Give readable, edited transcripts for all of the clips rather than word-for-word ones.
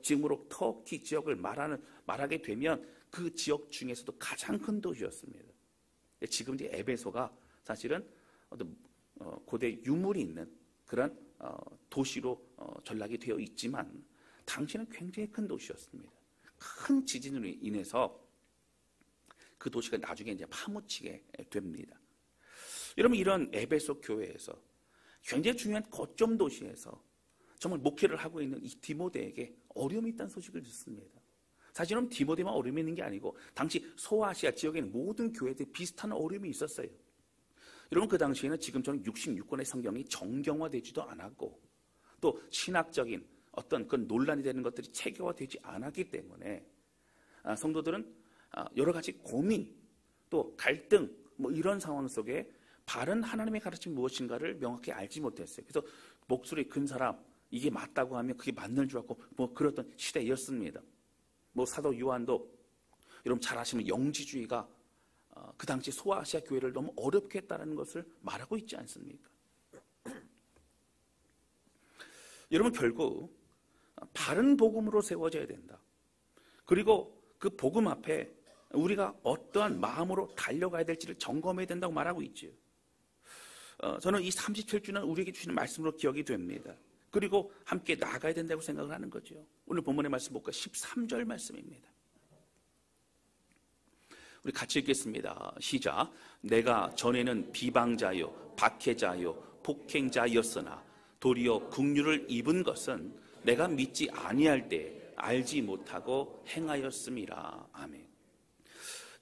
지금으로 터키 지역을 말하게 되면 그 지역 중에서도 가장 큰 도시였습니다. 지금 이제 에베소가 사실은 어떤 고대 유물이 있는 그런 도시로 전락이 되어 있지만 당시는 굉장히 큰 도시였습니다. 큰 지진으로 인해서 그 도시가 나중에 이제 파묻히게 됩니다. 여러분, 이런 에베소 교회에서 굉장히 중요한 거점 도시에서 정말 목회를 하고 있는 이 디모데에게 어려움이 있다는 소식을 듣습니다. 사실은 디모데만 어려움이 있는 게 아니고 당시 소아시아 지역에 있는 모든 교회들이 비슷한 어려움이 있었어요. 여러분, 그 당시에는 지금처럼 66권의 성경이 정경화되지도 않았고 또 신학적인 어떤 그 논란이 되는 것들이 체계화되지 않았기 때문에 성도들은 여러 가지 고민 또 갈등 이런 상황 속에 바른 하나님의 가르침이 무엇인가를 명확히 알지 못했어요. 그래서 목소리 큰 사람 이게 맞다고 하면 그게 맞는 줄 알고 그랬던 시대였습니다. 사도 요한도 여러분 잘 아시는 영지주의가 그 당시 소아시아 교회를 너무 어렵게 했다는 것을 말하고 있지 않습니까? 여러분, 결국 바른 복음으로 세워져야 된다. 그리고 그 복음 앞에 우리가 어떠한 마음으로 달려가야 될지를 점검해야 된다고 말하고 있죠. 저는 이 37주는 우리에게 주시는 말씀으로 기억이 됩니다. 그리고 함께 나아가야 된다고 생각을 하는 거죠. 오늘 본문의 말씀 볼까? 13절 말씀입니다. 우리 같이 읽겠습니다. 시작. 내가 전에는 비방자요 박해자요 폭행자였으나 도리어 긍휼을 입은 것은 내가 믿지 아니할 때 알지 못하고 행하였음이라. 아멘.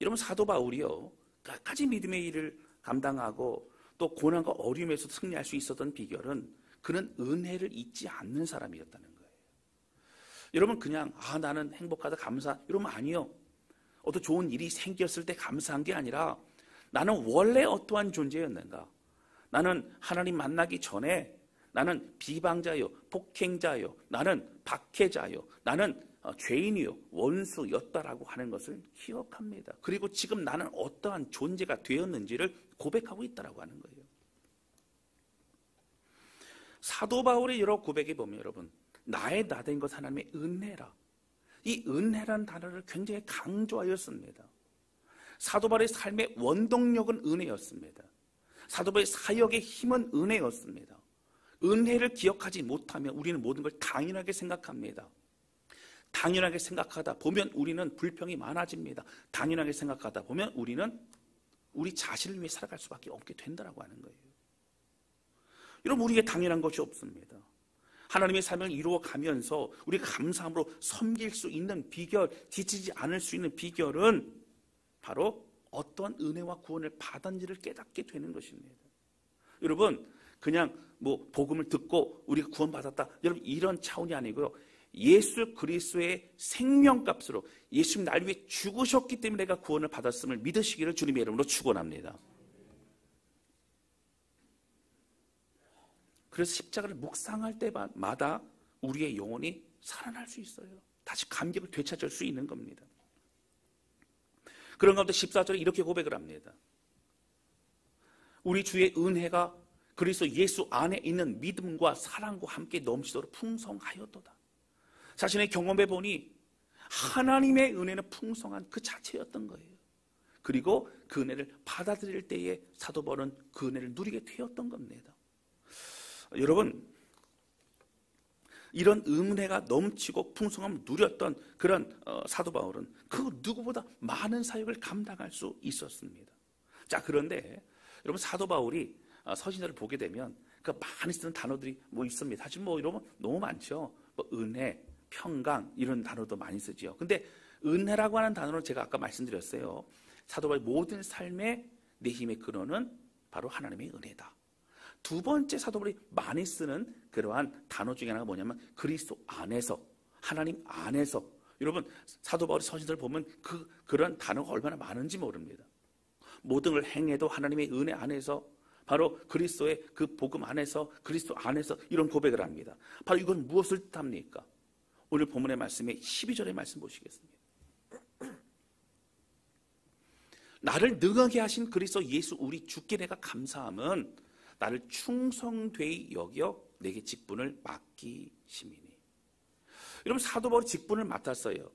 여러분, 사도 바울이요 끝까지 믿음의 일을 감당하고 또 고난과 어려움에서 승리할 수 있었던 비결은 그는 은혜를 잊지 않는 사람이었다는 거예요. 여러분, 그냥 나는 행복하다 감사 이러면 아니요. 어떤 좋은 일이 생겼을 때 감사한 게 아니라 나는 원래 어떠한 존재였는가? 나는 하나님 만나기 전에 나는 비방자요, 폭행자요, 나는 박해자요, 나는 죄인이요, 원수였다라고 하는 것을 기억합니다. 그리고 지금 나는 어떠한 존재가 되었는지를 고백하고 있다라고 하는 거예요. 사도 바울의 여러 고백에 보면 여러분, 나의 나 된 것 하나님의 은혜라. 이 은혜라는 단어를 굉장히 강조하였습니다. 사도 바울의 삶의 원동력은 은혜였습니다. 사도 바울의 사역의 힘은 은혜였습니다. 은혜를 기억하지 못하면 우리는 모든 걸 당연하게 생각합니다. 당연하게 생각하다 보면 우리는 불평이 많아집니다. 당연하게 생각하다 보면 우리는 우리 자신을 위해 살아갈 수밖에 없게 된다고 하는 거예요. 여러분, 우리에게 당연한 것이 없습니다. 하나님의 삶을 이루어가면서 우리가 감사함으로 섬길 수 있는 비결, 지치지 않을 수 있는 비결은 바로 어떠한 은혜와 구원을 받았는지를 깨닫게 되는 것입니다. 여러분, 그냥 복음을 듣고 우리가 구원받았다, 여러분 이런 차원이 아니고요, 예수 그리스도의 생명값으로 예수님 날 위해 죽으셨기 때문에 내가 구원을 받았음을 믿으시기를 주님의 이름으로 축원합니다. 그래서 십자가를 묵상할 때마다 우리의 영혼이 살아날 수 있어요. 다시 감격을 되찾을 수 있는 겁니다. 그런 가운데 14절에 이렇게 고백을 합니다. 우리 주의 은혜가 그리스도 예수 안에 있는 믿음과 사랑과 함께 넘치도록 풍성하였도다. 자신의 경험해 보니 하나님의 은혜는 풍성한 그 자체였던 거예요. 그리고 그 은혜를 받아들일 때에 사도 바울은 그 은혜를 누리게 되었던 겁니다. 여러분, 이런 은혜가 넘치고 풍성함을 누렸던 그런 사도 바울은 그 누구보다 많은 사역을 감당할 수 있었습니다. 자, 그런데 여러분, 사도 바울이 서신서를 보게 되면 그 많이 쓰는 단어들이 있습니다. 사실 이러면 너무 많죠. 은혜, 평강 이런 단어도 많이 쓰지요. 근데 은혜라고 하는 단어는 제가 아까 말씀드렸어요. 사도 바울의 모든 삶의 내힘의 근원은 바로 하나님의 은혜다. 두 번째 사도 바울이 많이 쓰는 그러한 단어 중에 하나가 뭐냐면 그리스도 안에서, 하나님 안에서. 여러분, 사도 바울의 서신서를 보면 그런 단어가 얼마나 많은지 모릅니다. 모든 걸 행해도 하나님의 은혜 안에서, 바로 그리스도의 그 복음 안에서, 그리스도 안에서 이런 고백을 합니다. 바로 이건 무엇을 뜻합니까? 오늘 본문의 말씀에 12절의 말씀 보시겠습니다. 나를 능하게 하신 그리스도 예수 우리 주께 내가 감사함은 나를 충성되이 여겨 내게 직분을 맡기심이니. 여러분, 사도 바울이 직분을 맡았어요.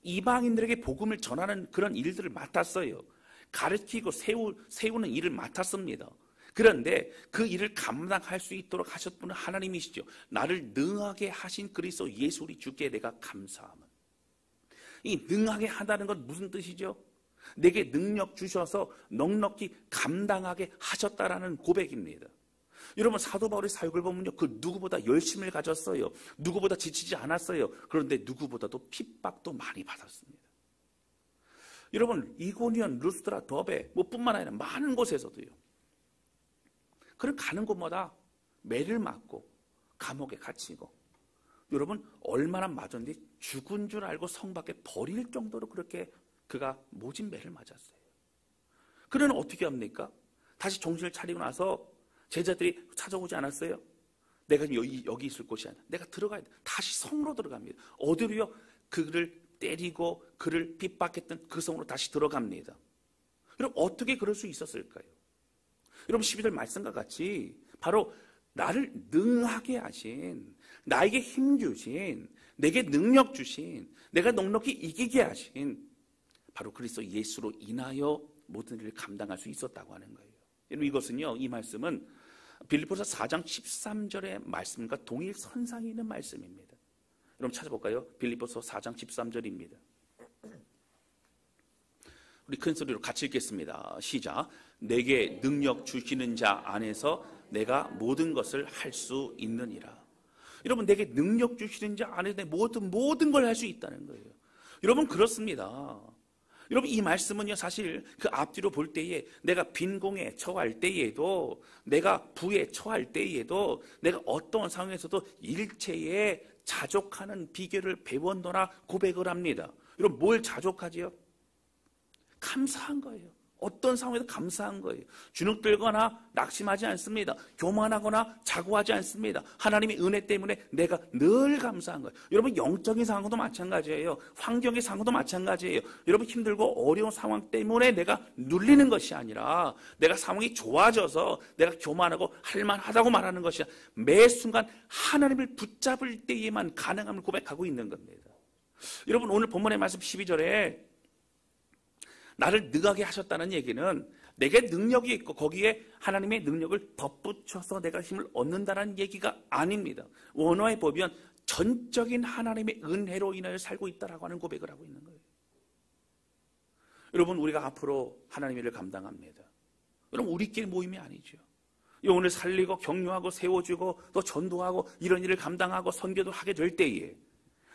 이방인들에게 복음을 전하는 그런 일들을 맡았어요. 가르치고 세우는 일을 맡았습니다. 그런데 그 일을 감당할 수 있도록 하셨던 분은 하나님이시죠. 나를 능하게 하신 그리스도 예수 우리 주께 내가 감사함은. 이 능하게 하다는 건 무슨 뜻이죠? 내게 능력 주셔서 넉넉히 감당하게 하셨다라는 고백입니다. 여러분, 사도 바울의 사역을 보면요, 그 누구보다 열심을 가졌어요. 누구보다 지치지 않았어요. 그런데 누구보다도 핍박도 많이 받았습니다. 여러분, 이고니온, 루스드라, 더베 뿐만 아니라 많은 곳에서도요, 그런 가는 곳마다 매를 맞고 감옥에 갇히고, 여러분, 얼마나 맞았는지 죽은 줄 알고 성 밖에 버릴 정도로 그렇게 그가 모진 매를 맞았어요. 그는 어떻게 합니까? 다시 정신을 차리고 나서 제자들이 찾아오지 않았어요? 내가 여기 있을 곳이 아니야. 내가 들어가야 돼. 다시 성으로 들어갑니다. 어디로요? 그를 때리고 그를 핍박했던 그 성으로 다시 들어갑니다. 여러분, 어떻게 그럴 수 있었을까요? 여러분, 12절 말씀과 같이 바로 나를 능하게 하신, 나에게 힘 주신, 내게 능력 주신, 내가 넉넉히 이기게 하신 바로 그리스도 예수로 인하여 모든 일을 감당할 수 있었다고 하는 거예요. 여러분, 이것은요, 이 말씀은 빌립보서 4장 13절의 말씀과 동일 선상에 있는 말씀입니다. 여러분, 찾아볼까요? 빌립보서 4장 13절입니다. 우리 큰 소리로 같이 읽겠습니다. 시작. 내게 능력 주시는 자 안에서 내가 모든 것을 할 수 있느니라. 여러분, 내게 능력 주시는 자 안에서 내 모든 걸 할 수 있다는 거예요. 여러분, 그렇습니다. 여러분, 이 말씀은요, 사실 그 앞뒤로 볼 때에 내가 빈공에 처할 때에도, 내가 부에 처할 때에도, 내가 어떤 상황에서도 일체에 자족하는 비결을 배웠노라 고백을 합니다. 여러분, 뭘 자족하지요? 감사한 거예요. 어떤 상황에도 감사한 거예요. 주눅들거나 낙심하지 않습니다. 교만하거나 자고하지 않습니다. 하나님의 은혜 때문에 내가 늘 감사한 거예요. 여러분, 영적인 상황도 마찬가지예요. 환경의 상황도 마찬가지예요. 여러분, 힘들고 어려운 상황 때문에 내가 눌리는 것이 아니라, 내가 상황이 좋아져서 내가 교만하고 할만하다고 말하는 것이 아니라, 매 순간 하나님을 붙잡을 때에만 가능함을 고백하고 있는 겁니다. 여러분, 오늘 본문의 말씀 12절에 나를 능하게 하셨다는 얘기는 내게 능력이 있고 거기에 하나님의 능력을 덧붙여서 내가 힘을 얻는다는 얘기가 아닙니다. 원어에 보면 전적인 하나님의 은혜로 인하여 살고 있다라고 하는 고백을 하고 있는 거예요. 여러분, 우리가 앞으로 하나님의 일을 감당합니다. 여러분, 우리끼리 모임이 아니죠. 오늘 살리고 격려하고 세워주고 또 전도하고 이런 일을 감당하고 선교도 하게 될 때에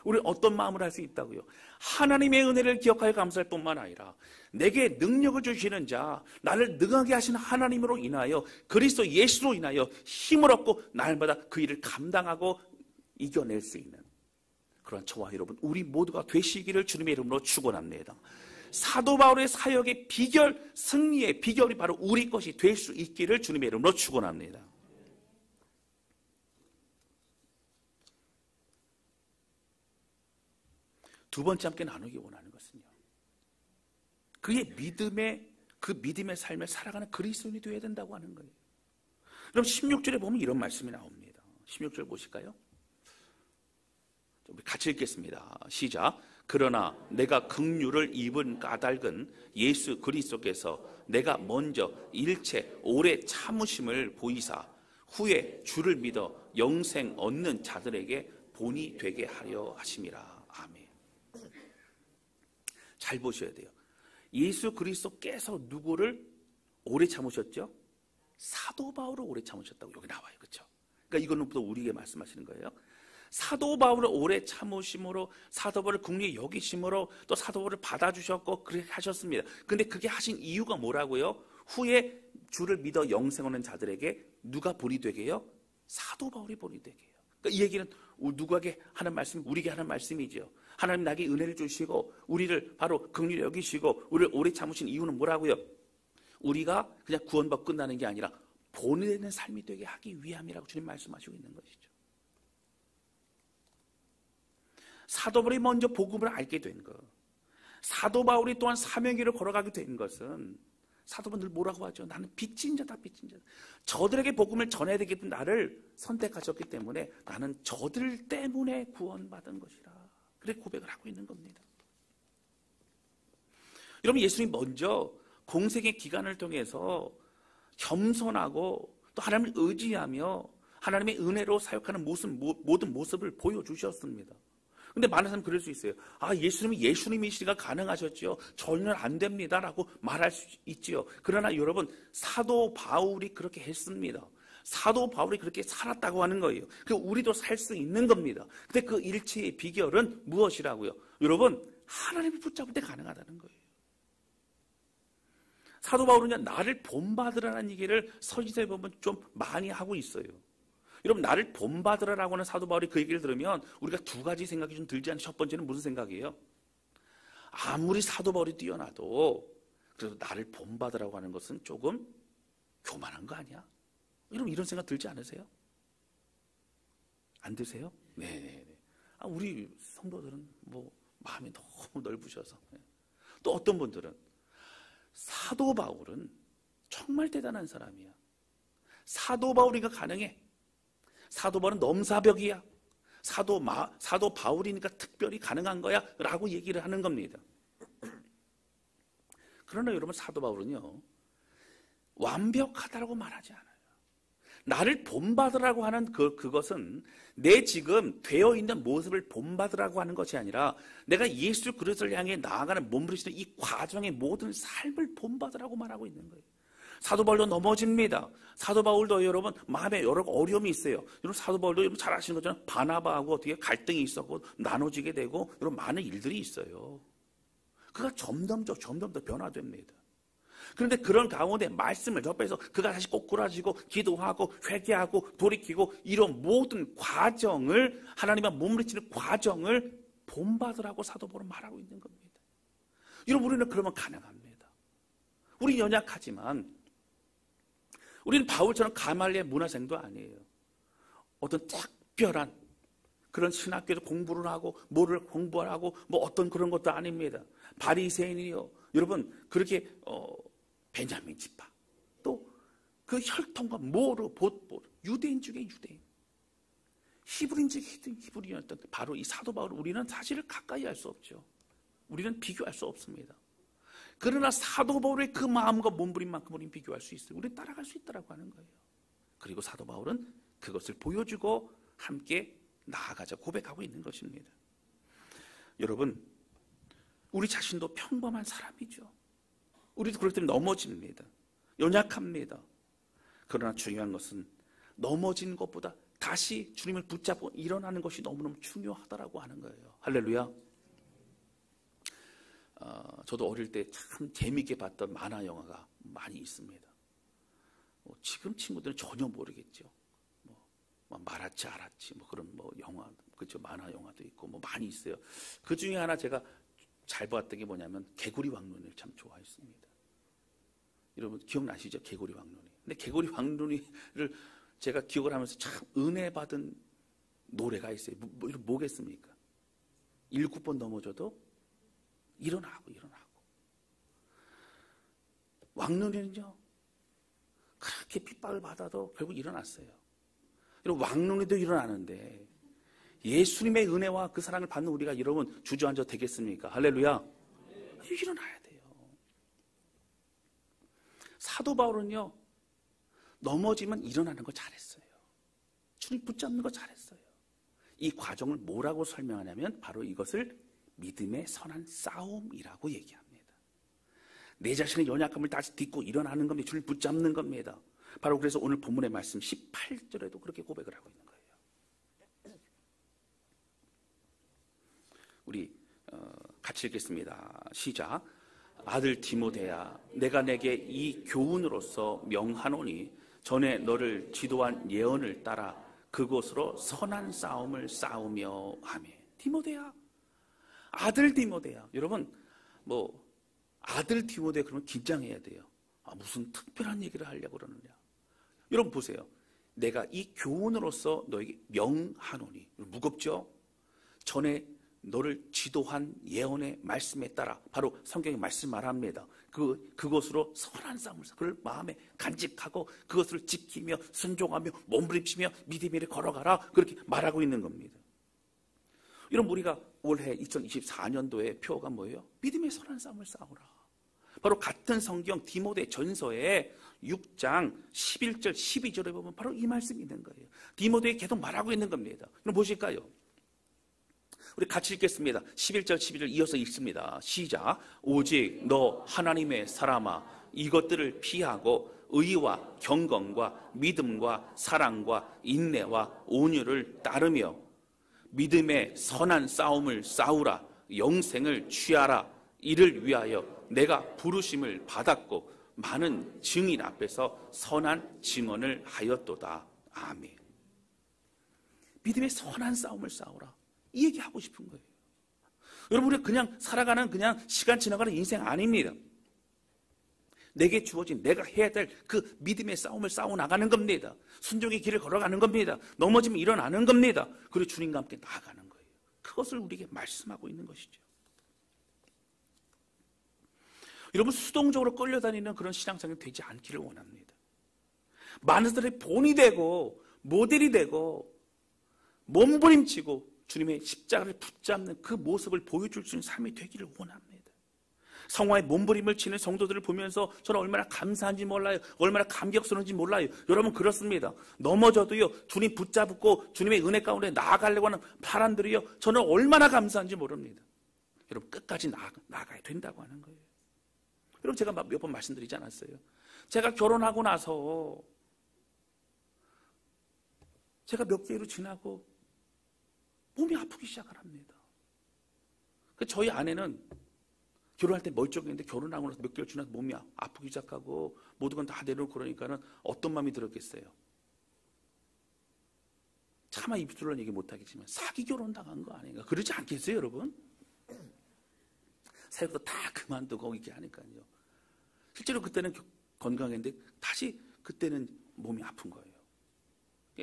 우리는 어떤 마음을 할 수 있다고요? 하나님의 은혜를 기억하여 감사할 뿐만 아니라 내게 능력을 주시는 자, 나를 능하게 하시는 하나님으로 인하여, 그리스도 예수로 인하여 힘을 얻고 날마다 그 일을 감당하고 이겨낼 수 있는 그런 저와 여러분, 우리 모두가 되시기를 주님의 이름으로 축원합니다. 사도 바울의 사역의 비결, 승리의 비결이 바로 우리 것이 될 수 있기를 주님의 이름으로 축원합니다. 두 번째 함께 나누기 원하는 것은요, 그의 믿음의 삶을 살아가는 그리스도인이 되어야 된다고 하는 거예요. 그럼 16절에 보면 이런 말씀이 나옵니다. 16절 보실까요? 같이 읽겠습니다. 시작. 그러나 내가 긍휼을 입은 까닭은 예수 그리스도께서 내가 먼저 일체 오래 참으심을 보이사 후에 주를 믿어 영생 얻는 자들에게 본이 되게 하려 하심이라. 아멘. 잘 보셔야 돼요. 예수 그리스도께서 누구를 오래 참으셨죠? 사도 바울을 오래 참으셨다고 여기 나와요. 그렇죠? 그러니까 이거는 또 우리에게 말씀하시는 거예요. 사도 바울을 오래 참으심으로, 사도 바울을 긍휼히 여기심으로 또 사도 바울을 받아주셨고 그렇게 하셨습니다. 근데 그게 하신 이유가 뭐라고요? 후에 주를 믿어 영생 얻는 자들에게 누가 본이 되게요? 사도 바울이 본이 되게요. 그러니까 이 얘기는 누구에게 하는 말씀, 우리에게 하는 말씀이죠. 하나님 나에게 은혜를 주시고 우리를 바로 긍휼히 여기시고 우리를 오래 참으신 이유는 뭐라고요? 우리가 그냥 구원받고 끝나는 게 아니라 본이 되는 삶이 되게 하기 위함이라고 주님 말씀하시고 있는 것이죠. 사도 바울이 먼저 복음을 알게 된 것, 사도 바울이 또한 사명길을 걸어가게 된 것은 사도 바울은 늘 뭐라고 하죠? 나는 빚진 자다, 빚진 자다. 저들에게 복음을 전해야 되겠던 나를 선택하셨기 때문에 나는 저들 때문에 구원받은 것이라. 그렇게 고백을 하고 있는 겁니다. 여러분, 예수님이 먼저 공생의 기간을 통해서 겸손하고 또 하나님을 의지하며 하나님의 은혜로 사역하는 모든 모습을 보여주셨습니다. 근데 많은 사람은 그럴 수 있어요. 아, 예수님이 예수님이시니까 가능하셨죠. 저는 안 됩니다 라고 말할 수 있지요. 그러나 여러분, 사도 바울이 그렇게 했습니다. 사도 바울이 그렇게 살았다고 하는 거예요. 그 우리도 살 수 있는 겁니다. 근데 그 일치의 비결은 무엇이라고요? 여러분, 하나님을 붙잡을 때 가능하다는 거예요. 사도 바울은요, 나를 본받으라는 얘기를 서신서에 보면 좀 많이 하고 있어요. 여러분, 나를 본받으라고 하는 사도 바울이 그 얘기를 들으면 우리가 두 가지 생각이 좀 들지 않아요? 첫 번째는 무슨 생각이에요? 아무리 사도 바울이 뛰어나도 그래도 나를 본받으라고 하는 것은 조금 교만한 거 아니야? 여러분, 이런 생각 들지 않으세요? 안 드세요? 네. 아, 우리 성도들은 뭐 마음이 너무 넓으셔서. 또 어떤 분들은 사도 바울은 정말 대단한 사람이야. 사도 바울이니까 가능해. 사도 바울은 넘사벽이야. 사도 바울이니까 특별히 가능한 거야 라고 얘기를 하는 겁니다. 그러나 여러분, 사도 바울은요, 완벽하다고 말하지 않아요. 나를 본받으라고 하는 그것은 내 지금 되어 있는 모습을 본받으라고 하는 것이 아니라 내가 예수 그리스도를 향해 나아가는 몸부림치는 이 과정의 모든 삶을 본받으라고 말하고 있는 거예요. 사도 바울도 넘어집니다. 사도 바울도 여러분 마음에 여러 어려움이 있어요. 여러분, 사도 바울도 여러분 잘 아시는 것처럼 바나바하고 어떻게 갈등이 있었고 나눠지게 되고 여러분 많은 일들이 있어요. 그가 점점 더 변화됩니다. 그런데 그런 가운데 말씀을 접해서 그가 다시 꼬꾸라지고 기도하고 회개하고 돌이키고 이런 모든 과정을 하나님과 몸부림치는 과정을 본받으라고 사도 바울은 말하고 있는 겁니다. 여러분, 우리는 그러면 가능합니다. 우리 연약하지만 우리는 바울처럼 가말리엘 문화생도 아니에요. 어떤 특별한 그런 신학교에서 공부를 하고 뭐를 공부하고 뭐 어떤 그런 것도 아닙니다. 바리새인이요. 여러분, 그렇게 베냐민 지파 또 그 혈통과 모르 봇 유대인 중에 유대인, 히브리인 중에 히브리인이었던 바로 이 사도 바울을 우리는 사실을 가까이 할 수 없죠. 우리는 비교할 수 없습니다. 그러나 사도 바울의 그 마음과 몸부림만큼 우리는 비교할 수 있어요. 우리는 따라갈 수 있다고 하는 거예요. 그리고 사도 바울은 그것을 보여주고 함께 나아가자 고백하고 있는 것입니다. 여러분, 우리 자신도 평범한 사람이죠. 우리도 그럴 때는 넘어집니다. 연약합니다. 그러나 중요한 것은 넘어진 것보다 다시 주님을 붙잡고 일어나는 것이 너무너무 중요하다라고 하는 거예요. 할렐루야. 저도 어릴 때 참 재미있게 봤던 만화 영화가 많이 있습니다. 지금 친구들은 전혀 모르겠죠. 마라치 아라치 그런 영화, 그렇죠, 만화 영화도 있고 많이 있어요. 그 중에 하나 제가 잘 봤던 게 뭐냐면 개구리 왕눈이를 참 좋아했습니다. 여러분 기억나시죠? 개구리 왕눈이. 근데 개구리 왕눈이를 제가 기억을 하면서 참 은혜 받은 노래가 있어요. 뭐겠습니까? 7번 넘어져도 일어나고. 왕눈이는요, 그렇게 핍박을 받아도 결국 일어났어요. 여러분, 왕눈이도 일어나는데 예수님의 은혜와 그 사랑을 받는 우리가 여러분 주저앉아 되겠습니까? 할렐루야. 일어나야 돼요. 사도 바울은요, 넘어지면 일어나는 거 잘했어요. 주님 붙잡는 거 잘했어요. 이 과정을 뭐라고 설명하냐면 바로 이것을 믿음의 선한 싸움이라고 얘기합니다. 내 자신의 연약함을 다시 딛고 일어나는 겁니다. 주님 붙잡는 겁니다. 바로 그래서 오늘 본문의 말씀 18절에도 그렇게 고백을 하고 있는 거예요. 우리 같이 읽겠습니다. 시작. 아들 디모데야, 내가 내게 이 교훈으로서 명하노니 전에 너를 지도한 예언을 따라 그곳으로 선한 싸움을 싸우며 하며. 디모데야, 아들 디모데야. 여러분, 아들 디모데 그러면 긴장해야 돼요. 무슨 특별한 얘기를 하려고 그러느냐. 여러분 보세요. 내가 이 교훈으로서 너에게 명하노니. 무겁죠? 전에 너를 지도한 예언의 말씀에 따라 바로 성경의 말씀 말합니다. 그것으로 선한 싸움을 그걸 마음에 간직하고 그것을 지키며 순종하며 몸부림치며 믿음의 길을 걸어가라 그렇게 말하고 있는 겁니다. 이런 우리가 올해 2024년도의 표가 뭐예요? 믿음의 선한 싸움을 싸우라. 바로 같은 성경 디모데 전서에 6장 11절 12절에 보면 바로 이 말씀이 있는 거예요. 디모데에 계속 말하고 있는 겁니다. 그럼 보실까요? 우리 같이 읽겠습니다. 11절 12절 이어서 읽습니다. 시작. 오직 너 하나님의 사람아 이것들을 피하고 의와 경건과 믿음과 사랑과 인내와 온유를 따르며 믿음의 선한 싸움을 싸우라. 영생을 취하라. 이를 위하여 내가 부르심을 받았고 많은 증인 앞에서 선한 증언을 하였도다. 아멘. 믿음의 선한 싸움을 싸우라. 이 얘기하고 싶은 거예요. 여러분, 우리 그냥 살아가는 그냥 시간 지나가는 인생 아닙니다. 내게 주어진 내가 해야 될 그 믿음의 싸움을 싸워 나가는 겁니다. 순종의 길을 걸어가는 겁니다. 넘어지면 일어나는 겁니다. 그리고 주님과 함께 나아가는 거예요. 그것을 우리에게 말씀하고 있는 것이죠. 여러분, 수동적으로 끌려다니는 그런 신앙생활이 되지 않기를 원합니다. 많은 사람들이 본이 되고 모델이 되고 몸부림치고 주님의 십자가를 붙잡는 그 모습을 보여줄 수 있는 삶이 되기를 원합니다. 성화의 몸부림을 치는 성도들을 보면서 저는 얼마나 감사한지 몰라요. 얼마나 감격스러운지 몰라요. 여러분, 그렇습니다. 넘어져도요 주님 붙잡고 주님의 은혜 가운데 나아가려고 하는 사람들이요 저는 얼마나 감사한지 모릅니다. 여러분, 끝까지 나아가야 된다고 하는 거예요. 여러분, 제가 몇 번 말씀드리지 않았어요? 제가 결혼하고 나서 제가 몇 개월이 지나고 몸이 아프기 시작을 합니다. 저희 아내는 결혼할 때 멀쩡했는데 결혼하고 나서 몇 개월 지나서 몸이 아프기 시작하고 모든 건 다 내려놓고 그러니까는 어떤 마음이 들었겠어요? 차마 입술로는 얘기 못하겠지만 사기 결혼 당한 거 아닌가? 그러지 않겠어요, 여러분? 사역도 다 그만두고 이렇게 하니까요. 실제로 그때는 건강했는데 다시 그때는 몸이 아픈 거예요.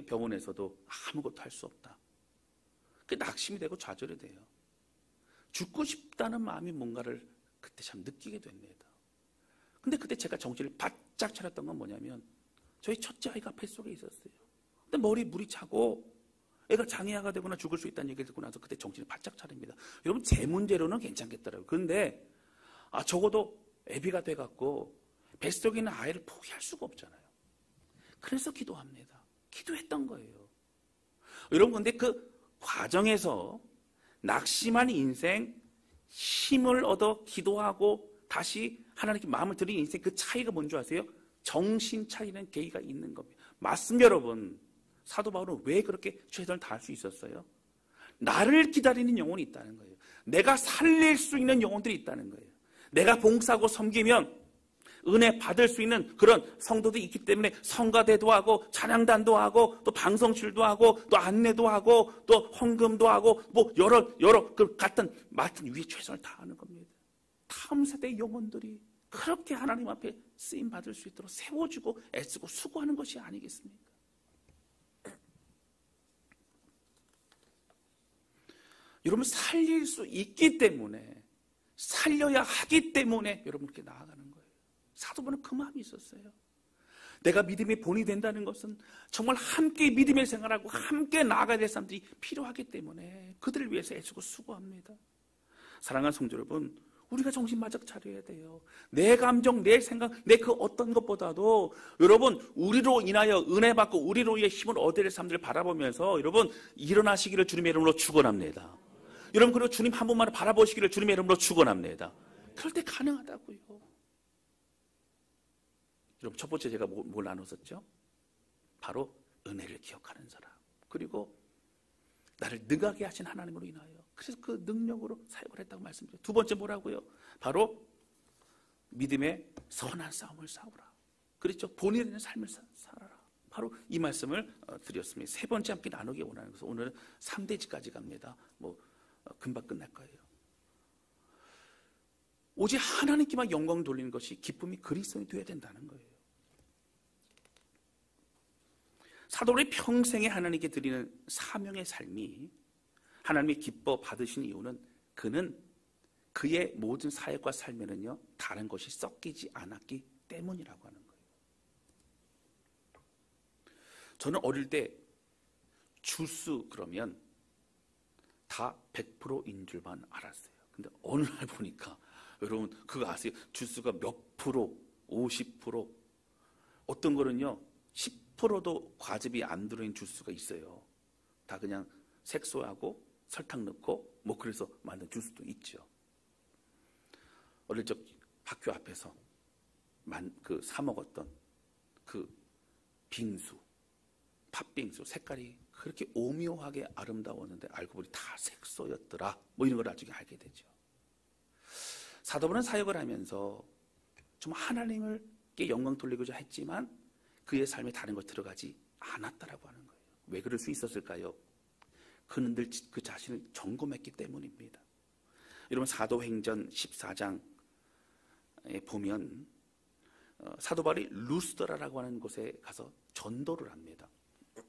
병원에서도 아무것도 할 수 없다. 낙심이 되고 좌절이 돼요. 죽고 싶다는 마음이 뭔가를 그때 참 느끼게 됩니다. 근데 그때 제가 정신을 바짝 차렸던 건 뭐냐면 저희 첫째 아이가 뱃속에 있었어요. 근데 머리 물이 차고 애가 장애아가 되거나 죽을 수 있다는 얘기를 듣고 나서 그때 정신을 바짝 차립니다. 여러분, 제 문제로는 괜찮겠더라고요. 그런데 적어도 애비가 돼갖고 뱃속에 있는 아이를 포기할 수가 없잖아요. 그래서 기도합니다. 기도했던 거예요. 여러분, 근데 그 과정에서 낙심한 인생, 힘을 얻어 기도하고 다시 하나님께 마음을 드린 인생, 그 차이가 뭔지 아세요? 정신 차리는 계기가 있는 겁니다. 맞습니다, 여러분. 사도 바울은 왜 그렇게 최선을 다할 수 있었어요? 나를 기다리는 영혼이 있다는 거예요. 내가 살릴 수 있는 영혼들이 있다는 거예요. 내가 봉사하고 섬기면 은혜 받을 수 있는 그런 성도들이 있기 때문에 성가대도 하고 찬양단도 하고 또 방송실도 하고 또 안내도 하고 또 헌금도 하고 뭐 여러 그 같은 맡은 위에 최선을 다하는 겁니다. 다음 세대의 영혼들이 그렇게 하나님 앞에 쓰임 받을 수 있도록 세워주고 애쓰고 수고하는 것이 아니겠습니까? 여러분, 살릴 수 있기 때문에, 살려야 하기 때문에 여러분 그렇게 나아가는 거예요. 사도분은 그 마음이 있었어요. 내가 믿음의 본이 된다는 것은 정말 함께 믿음의 생활하고 함께 나아가야 될 사람들이 필요하기 때문에 그들을 위해서 애쓰고 수고합니다. 사랑하는 성도 여러분, 우리가 정신 바짝 차려야 돼요. 내 감정, 내 생각, 내 그 어떤 것보다도 여러분, 우리로 인하여 은혜 받고 우리로 인해 힘을 얻어야 될 사람들을 바라보면서 여러분 일어나시기를 주님의 이름으로 축원합니다. 여러분, 그리고 주님 한 분만을 바라보시기를 주님의 이름으로 축원합니다. 그럴 때 가능하다고요. 여러분, 첫 번째 제가 뭘 나눴었죠? 바로 은혜를 기억하는 사람, 그리고 나를 능하게 하신 하나님으로 인하여 그래서 그 능력으로 사역을 했다고 말씀드려요. 두 번째 뭐라고요? 바로 믿음의 선한 싸움을 싸우라. 그렇죠? 본이 되는 삶을 살아라. 바로 이 말씀을 드렸습니다. 세 번째 함께 나누기 원하는 것은 오늘은 3대지까지 갑니다. 금방 끝날 거예요. 오직 하나님께만 영광 돌리는 것이 기쁨이 그리스도인이 되어야 된다는 거예요. 사도들이 평생에 하나님께 드리는 사명의 삶이 하나님이 기뻐 받으신 이유는 그는 그의 모든 사역과 삶에는요 다른 것이 섞이지 않았기 때문이라고 하는 거예요. 저는 어릴 때 주스 그러면 다 100%인 줄만 알았어요. 근데 어느 날 보니까 여러분 그거 아세요? 주스가 몇 프로, 50%, 어떤 거는요 10%도 과즙이 안 들어있는 주스가 있어요. 다 그냥 색소하고 설탕 넣고 뭐 그래서 만든 주스도 있죠. 어릴 적 학교 앞에서 사 먹었던 그 빙수, 팥빙수 색깔이 그렇게 오묘하게 아름다웠는데 알고 보니 다 색소였더라. 뭐 이런 걸 나중에 알게 되죠. 사도 바울은 사역을 하면서 좀 하나님께 영광 돌리고자 했지만 그의 삶에 다른 것 들어가지 않았다라고 하는 거예요. 왜 그럴 수 있었을까요? 그는 늘 그 자신을 점검했기 때문입니다. 여러분 사도행전 14장에 보면 사도 바울이 루스드라라고 하는 곳에 가서 전도를 합니다.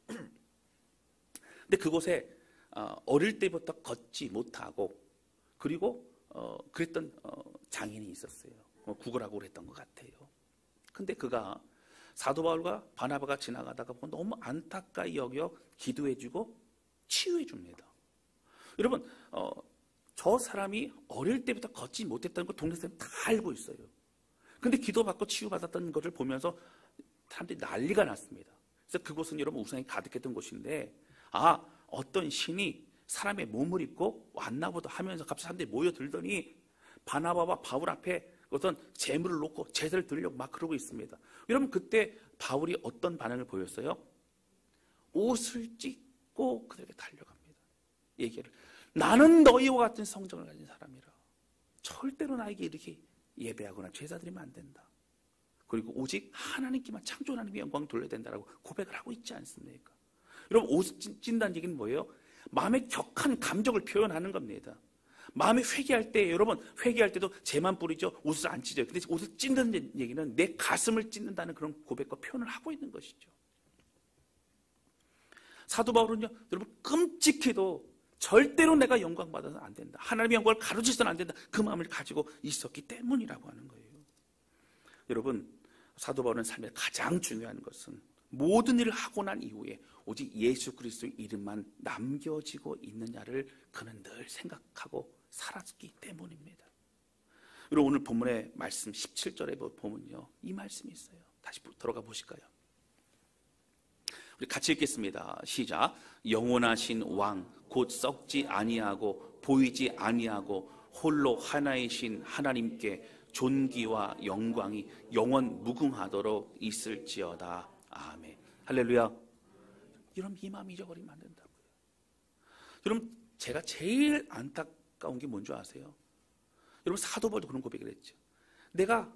근데 그곳에 어릴 때부터 걷지 못하고 그리고 그랬던 장인이 있었어요. 구걸하고 그랬던 것 같아요. 근데 그가 사도 바울과 바나바가 지나가다가 보고 너무 안타까이 여겨 기도해주고 치유해줍니다. 여러분 저 사람이 어릴 때부터 걷지 못했다는 걸 동네 사람이 다 알고 있어요. 근데 기도받고 치유받았던 것을 보면서 사람들이 난리가 났습니다. 그래서 그곳은 여러분 우상이 가득했던 곳인데 어떤 신이 사람의 몸을 입고 왔나 보다 하면서 갑자기 사람들이 모여들더니 바나바와 바울 앞에 어떤 재물을 놓고 제사를 드리려고 막 그러고 있습니다. 여러분 그때 바울이 어떤 반응을 보였어요? 옷을 찢고 그들에게 달려갑니다. 얘기를 나는 너희와 같은 성정을 가진 사람이라 절대로 나에게 이렇게 예배하거나 제사 드리면 안 된다. 그리고 오직 하나님께만 창조한 하나님의 영광을 돌려야 된다라고 고백을 하고 있지 않습니까? 여러분 옷을 찐다는 얘기는 뭐예요? 마음의 격한 감정을 표현하는 겁니다. 마음에 회개할 때 여러분 회개할 때도 재만 뿌리죠. 옷을 안 찢어요. 근데 옷을 찢는 얘기는 내 가슴을 찢는다는 그런 고백과 표현을 하고 있는 것이죠. 사도 바울은요 여러분 끔찍해도 절대로 내가 영광 받아서 안 된다. 하나님의 영광을 가로채서는 안 된다. 그 마음을 가지고 있었기 때문이라고 하는 거예요. 여러분 사도 바울의 삶에 가장 중요한 것은 모든 일을 하고 난 이후에 오직 예수 그리스도의 이름만 남겨지고 있느냐를 그는 늘 생각하고 살았기 때문입니다. 그리고 오늘 본문의 말씀 17절에 보면요 이 말씀이 있어요. 다시 들어가 보실까요? 우리 같이 읽겠습니다. 시작. 영원하신 왕 곧 썩지 아니하고 보이지 아니하고 홀로 하나이신 하나님께 존귀와 영광이 영원 무궁하도록 있을지어다. 아멘. 할렐루야. 여러분 이 마음 잊어버리면 안 된다고요. 여러분 제가 제일 안타까운 게 뭔지 아세요? 여러분 사도 바울도 그런 고백을 했죠. 내가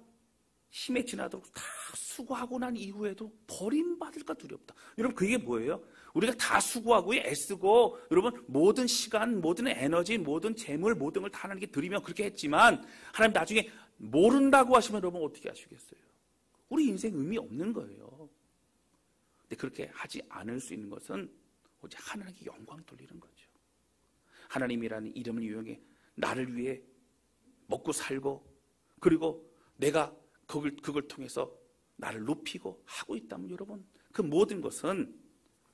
힘에 지나도록 다 수고하고 난 이후에도 버림받을까 두렵다. 여러분 그게 뭐예요? 우리가 다 수고하고 애쓰고 여러분 모든 시간, 모든 에너지, 모든 재물, 모든 걸 다 하나님께 드리며 그렇게 했지만 하나님 나중에 모른다고 하시면 여러분 어떻게 하시겠어요? 우리 인생 의미 없는 거예요. 근데 그렇게 하지 않을 수 있는 것은 오직 하나님께 영광 돌리는 거죠. 하나님이라는 이름을 이용해 나를 위해 먹고 살고 그리고 내가 그걸 통해서 나를 높이고 하고 있다면 여러분 그 모든 것은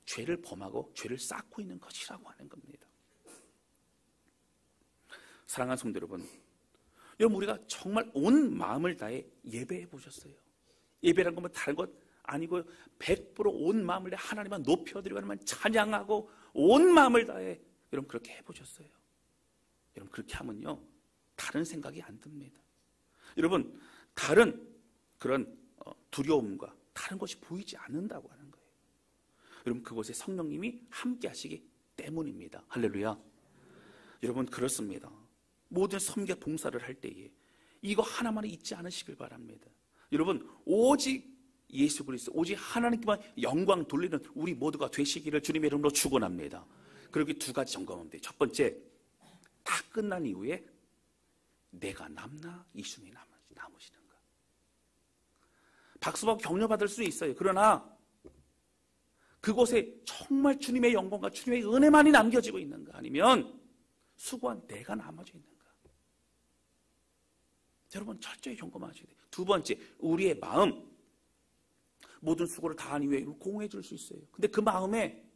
죄를 범하고 죄를 쌓고 있는 것이라고 하는 겁니다. 사랑하는 성도 여러분, 우리가 정말 온 마음을 다해 예배해 보셨어요? 예배라는 건 다른 것 아니고요 100%온 마음을 다해 하나님만 높여드리고 하나님만 찬양하고 온 마음을 다해 여러분 그렇게 해보셨어요? 여러분 그렇게 하면요 다른 생각이 안 듭니다. 여러분 다른 그런 두려움과 다른 것이 보이지 않는다고 하는 거예요. 여러분 그곳에 성령님이 함께 하시기 때문입니다. 할렐루야. 여러분 그렇습니다. 모든 섬겨 봉사를 할 때에 이거 하나만을 잊지 않으시길 바랍니다. 여러분 오직 예수 그리스도 오직 하나님께만 영광 돌리는 우리 모두가 되시기를 주님의 이름으로 축원합니다. 그리고 두 가지 점검하면 돼요. 첫 번째 다 끝난 이후에 내가 남나 예수님이 남으시는가. 박수받고 격려받을 수 있어요. 그러나 그곳에 정말 주님의 영광과 주님의 은혜만이 남겨지고 있는가 아니면 수고한 내가 남아져 있는가? 여러분 철저히 점검하셔야 돼요. 두 번째, 우리의 마음. 모든 수고를 다한 이후에 공허해 줄 수 있어요. 근데 그 마음에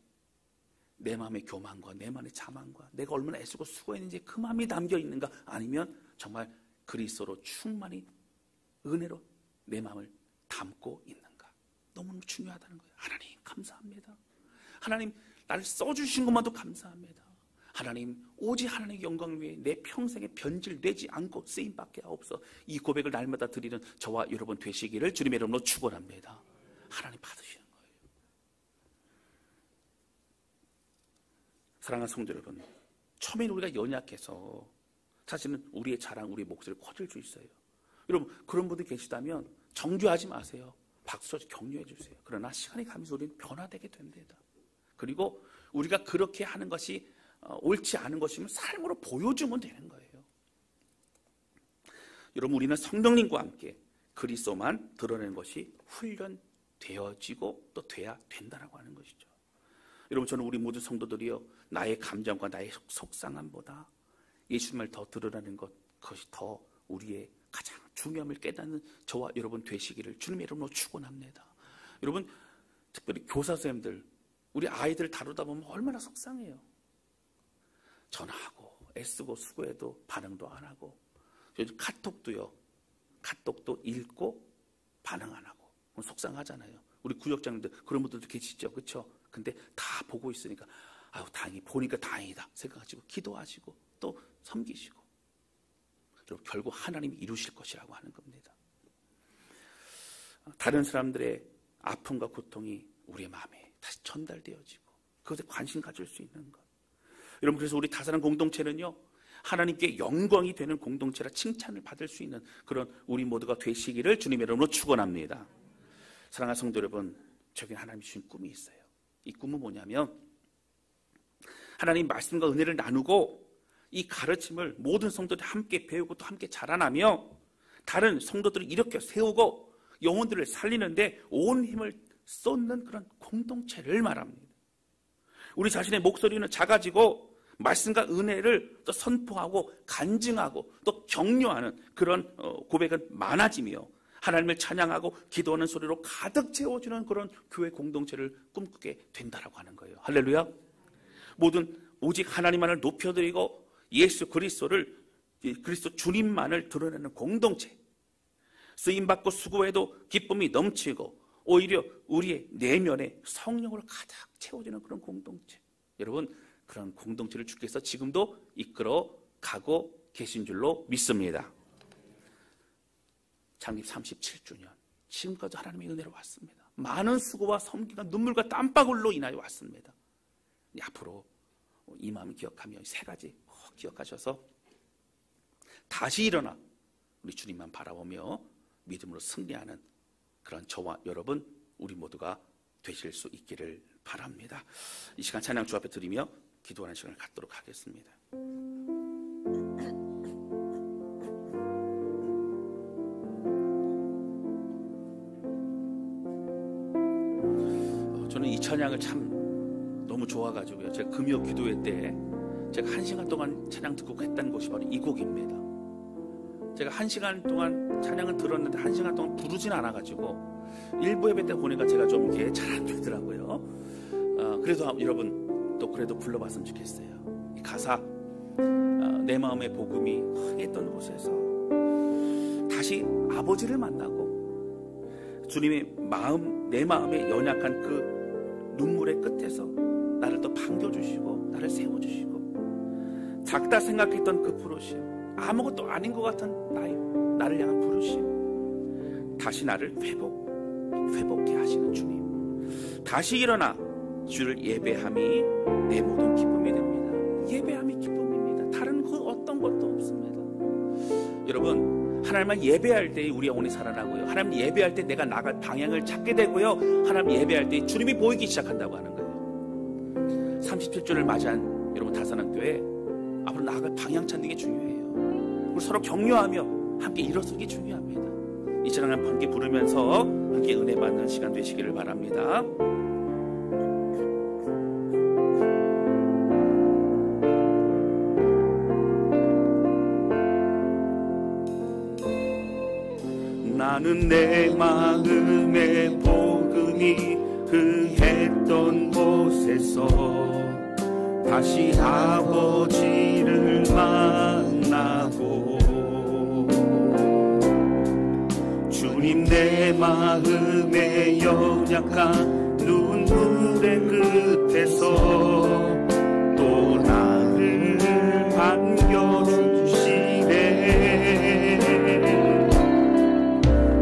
내 마음의 교만과 내 마음의 자만과 내가 얼마나 애쓰고 수고했는지 그 마음이 담겨 있는가? 아니면 정말 그리스도로 충만히 은혜로 내 마음을 담고 있는가? 너무너무 중요하다는 거예요. 하나님 감사합니다. 하나님 나를 써주신 것만도 감사합니다. 하나님 오직 하나님의 영광을 위해 내 평생에 변질되지 않고 쓰임받게 하옵소서. 이 고백을 날마다 드리는 저와 여러분 되시기를 주님의 이름으로 축원합니다. 하나님 받으시는 거예요. 사랑하는 성도 여러분, 처음에는 우리가 연약해서 사실은 우리의 자랑, 우리의 목소리를 커질 수 있어요. 여러분 그런 분들 계시다면 정죄하지 마세요. 박수 쳐서 격려해 주세요. 그러나 시간이 가면서 우리는 변화되게 됩니다. 그리고 우리가 그렇게 하는 것이 옳지 않은 것이면 삶으로 보여주면 되는 거예요. 여러분 우리는 성령님과 함께 그리스도만 드러내는 것이 훈련되어지고 또 돼야 된다라고 하는 것이죠. 여러분 저는 우리 모든 성도들이요, 나의 감정과 나의 속상함보다 예수님을 더 드러내는 것, 그것이 더 우리의 가장 중요함을 깨닫는 저와 여러분 되시기를 주님의 이름으로 축원합니다. 여러분 특별히 교사 선생님들, 우리 아이들 다루다 보면 얼마나 속상해요. 전화하고 애쓰고 수고해도 반응도 안 하고, 요즘 카톡도 읽고 반응 안 하고 속상하잖아요. 우리 구역장님들 그런 분들도 계시죠, 그렇죠? 근데 다 보고 있으니까 아유 다행히 보니까 다행이다 생각하시고 기도하시고 또 섬기시고, 그리고 결국 하나님이 이루실 것이라고 하는 겁니다. 다른 사람들의 아픔과 고통이 우리의 마음에 다시 전달되어지고 그것에 관심 가질 수 있는 것. 여러분 그래서 우리 다사랑 공동체는요, 하나님께 영광이 되는 공동체라 칭찬을 받을 수 있는 그런 우리 모두가 되시기를 주님의 이름으로 축원합니다. 사랑하는 성도 여러분, 저에게 하나님이 주신 꿈이 있어요. 이 꿈은 뭐냐면 하나님 말씀과 은혜를 나누고 이 가르침을 모든 성도들이 함께 배우고 또 함께 자라나며 다른 성도들을 일으켜 세우고 영혼들을 살리는데 온 힘을 쏟는 그런 공동체를 말합니다. 우리 자신의 목소리는 작아지고 말씀과 은혜를 또 선포하고 간증하고 또 격려하는 그런 고백은 많아지며 하나님을 찬양하고 기도하는 소리로 가득 채워주는 그런 교회 공동체를 꿈꾸게 된다라고 하는 거예요. 할렐루야. 오직 하나님만을 높여드리고 예수 그리스도 주님만을 드러내는 공동체, 쓰임받고 수고해도 기쁨이 넘치고 오히려 우리의 내면에 성령으로 가득 채워지는 그런 공동체. 여러분 그런 공동체를 주께서 지금도 이끌어 가고 계신 줄로 믿습니다. 창립 37주년 지금까지 하나님의 은혜로 왔습니다. 많은 수고와 섬기가 눈물과 땀방울로 인하여 왔습니다. 앞으로 이 마음을 기억하며 세 가지 꼭 기억하셔서 다시 일어나 우리 주님만 바라보며 믿음으로 승리하는 그런 저와 여러분 우리 모두가 되실 수 있기를 바랍니다. 이 시간 찬양 주 앞에 드리며 기도하는 시간을 갖도록 하겠습니다. 저는 이 찬양을 참 너무 좋아가지고요. 제가 금요 기도회 때 제가 1시간 동안 찬양 듣고 했던 곳이 바로 이 곡입니다. 제가 1시간 동안 찬양을 들었는데 1시간 동안 부르진 않아가지고 일부 예배 때 보니까 제가 좀 이게 잘 안 되더라고요. 그래도 여러분 또 그래도 불러봤으면 좋겠어요. 이 가사 내 마음의 복음이 흥했던 곳에서 다시 아버지를 만나고 주님의 마음, 내 마음의 연약한 그 눈물의 끝에서 나를 또 반겨주시고 나를 세워주시고 작다 생각했던 그 부르심, 아무것도 아닌 것 같은 나를 향한 부르심, 다시 나를 회복케 하시는 주님, 다시 일어나 주를 예배함이 내 모든 기쁨이 됩니다. 예배함이 기쁨입니다. 다른 그 어떤 것도 없습니다. 여러분 하나님만 예배할 때 우리 영혼이 살아나고요, 하나님 예배할 때 내가 나갈 방향을 찾게 되고요, 하나님 예배할 때 주님이 보이기 시작한다고 하는 거예요. 37주를 맞이한 여러분 다산학교에 앞으로 나아갈 방향 찾는 게 중요해요. 우리 서로 격려하며 함께 일어서는 게 중요합니다. 이 찬양을 함께 부르면서 함께 은혜 받는 시간 되시기를 바랍니다. 나는 내 마음의 복음이 흥했던 곳에서 다시 아버지를 만나고 주님 내 마음의 연약한 눈물의 끝에서 또 나를 반겨주시네.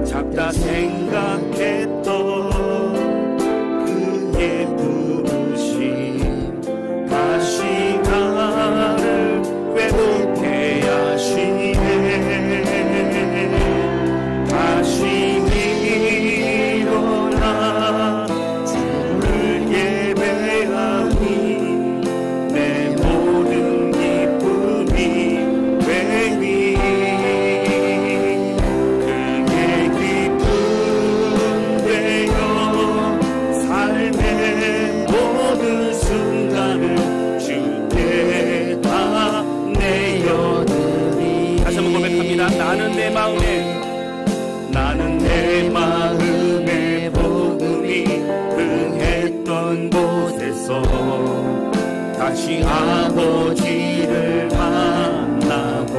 작다 생각했던 그의 부르심 다시 나를 회복해 하시네. 다시 일어나 주를 예배하니 내 모든 기쁨이 되니 그의 기쁨 되어 삶의 모든 순간을 주께 다 내어드리. 다시 한번 고백합니다. 나는 내 마음의 복음이 흥했던 곳에서 다시 아버지를 만나고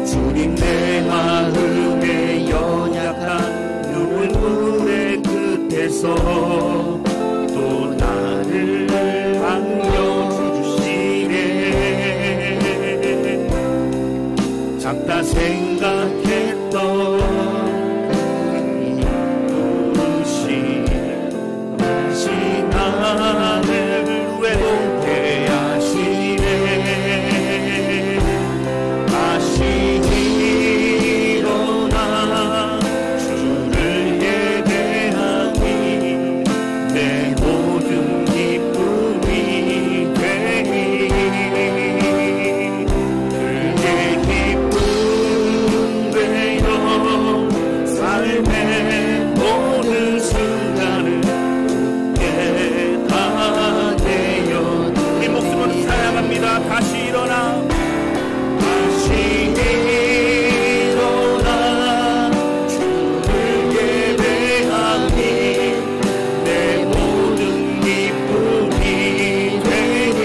주님 내 마음의 연약한 눈물의 끝에서 또 나를 안겨주시네. 작다 생각했던 부르심 다시 나를 외롭게 하시네. 다시 일어나 주를 예배하니 내 모든 기쁨이 되니 그의 기쁨 되어 삶의 모든 순간을 주께 다 내어 이 목숨으로 사랑합니다. 다시 일어나 주를 예배하니 내 모든 기쁨이 되니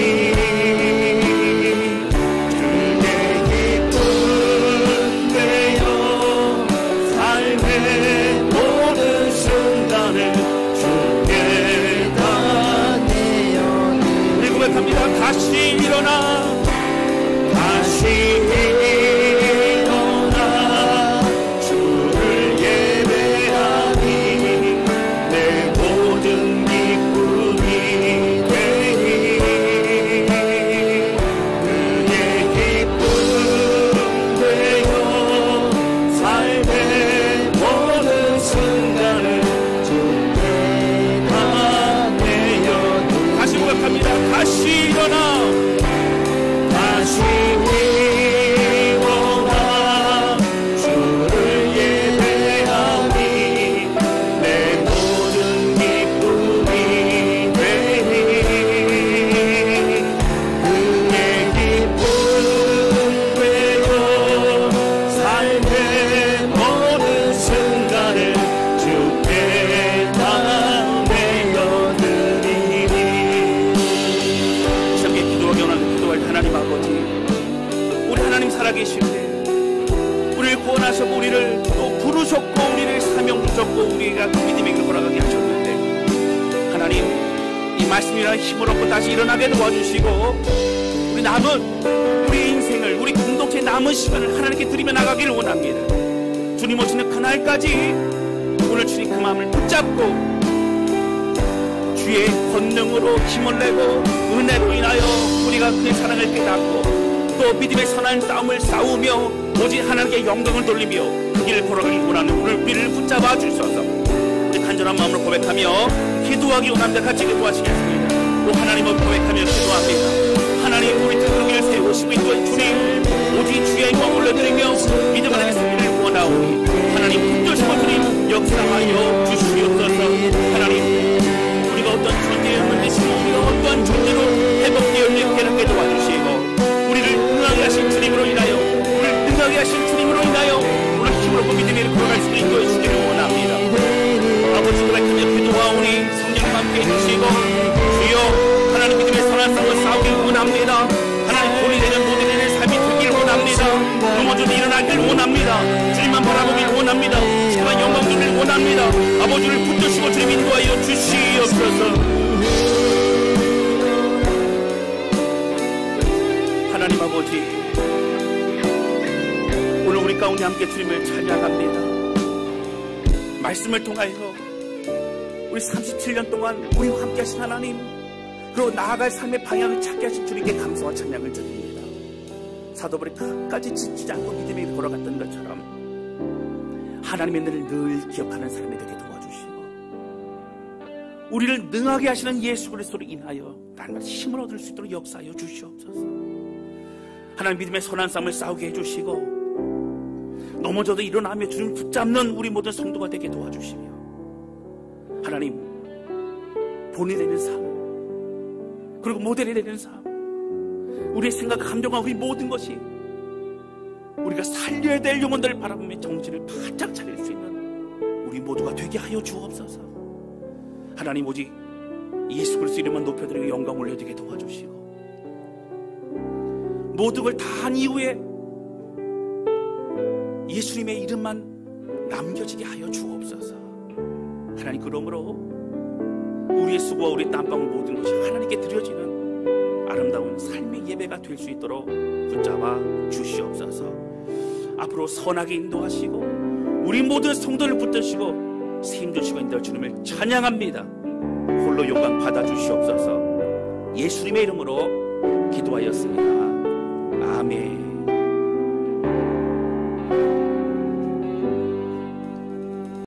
그의 기쁨 되어 삶의 모든 순간을 주께 다 내어드리. 고백합니다. 다시 일어나 주를 예배하니 내 모든 기쁨이 되니 그의 기쁨 되어 삶의 모든 순간을 주께 다 내어드리. 다시 고백합니다. 다시 일어나 주를 예배하니 내 모든 기쁨이 되니 그의 기쁨 되어 삶의 모든 순간을 주께 다 내어드리니. 이렇게 기도하기 원하는 기도할 하나님 아버지, 우리 하나님 살아계시는데 우리를 구원하셨고 우리를 또 부르셨고 우리를 사명 주셨고 우리가 그 믿음의 길을 걸어가게 하셨는데 하나님 이 말씀이라 힘을 얻고 다시 일어나게 도와주시고 우리 인생을 우리 공동체 남은 시간을 하나님께 드리며 나가기를 원합니다. 주님 오시는 그날까지 오늘 주님 그 마음을 붙잡고 주의 권능으로 힘을 내고 은혜로 인하여 우리가 그의 사랑을 깨닫고 또 믿음의 선한 싸움을 싸우며 오직 하나님께 영광을 돌리며 그 길을 걸어가기 원하는 오늘 우리를 붙잡아 주셔서 우리 간절한 마음으로 고백하며 기도하기 원합니다. 같이 기도하시겠습니다. 오 하나님을 고백하며 기도합니다. 하나님 우리 등록을 세우시고 있는 주님 오직 주의 영광을 올려드리며 믿음 안에 승리를 원하오니 하나님 붙드시고 주님 역사하여 주시옵소서. 하나님 우리가 어떤 존재였는지 우리가 어떤 존재로 회복되어 깨닫게 도와주시고 우리를 능하게 하신 주님으로 인하여 우리를 능하게 하신 주님으로 넘어져도 일어나길 원합니다. 주님만 바라보길 원합니다. 주님만 영광 주길 원합니다. 아버지를 붙드시고 주님 인도하여 주시옵소서. 하나님 아버지, 오늘 우리 가운데 함께 주님을 찬양합니다. 말씀을 통하여 우리 37년 동안 우리와 함께 하신 하나님, 그리고 나아갈 삶의 방향을 찾게 하신 주님께 감사와 찬양을 드립니다. 사도벌이 끝까지 지치지 않고 믿음에 걸어갔던 것처럼 하나님의 늘 기억하는 삶이 되게 도와주시고, 우리를 능하게 하시는 예수 그리스도로 인하여 날마다 힘을 얻을 수 있도록 역사하여 주시옵소서. 하나님 믿음의 선한 싸움을 싸우게 해주시고, 넘어져도 일어나며 주님 붙잡는 우리 모든 성도가 되게 도와주시며, 하나님 본이 되는 삶, 그리고 모델이 되는 삶, 우리의 생각, 감정과 우리 모든 것이 우리가 살려야 될 영혼들을 바라보며 정신을 바짝 차릴 수 있는 우리 모두가 되게 하여 주옵소서. 하나님 오직 예수 그리스도 이름만 높여드리고 영광 올려드리게 도와주시고, 모든 걸 다 한 이후에 예수님의 이름만 남겨지게 하여 주옵소서. 하나님, 그러므로 우리의 수고와 우리의 땀방울 모든 것이 하나님께 드려지는 아름다운 삶의 예배가 될 수 있도록 붙잡아 주시옵소서. 앞으로 선하게 인도하시고 우리 모든 성도를 붙드시고 세임주시고 인도할 주님을 찬양합니다. 홀로 영광 받아 주시옵소서. 예수님의 이름으로 기도하였습니다. 아멘.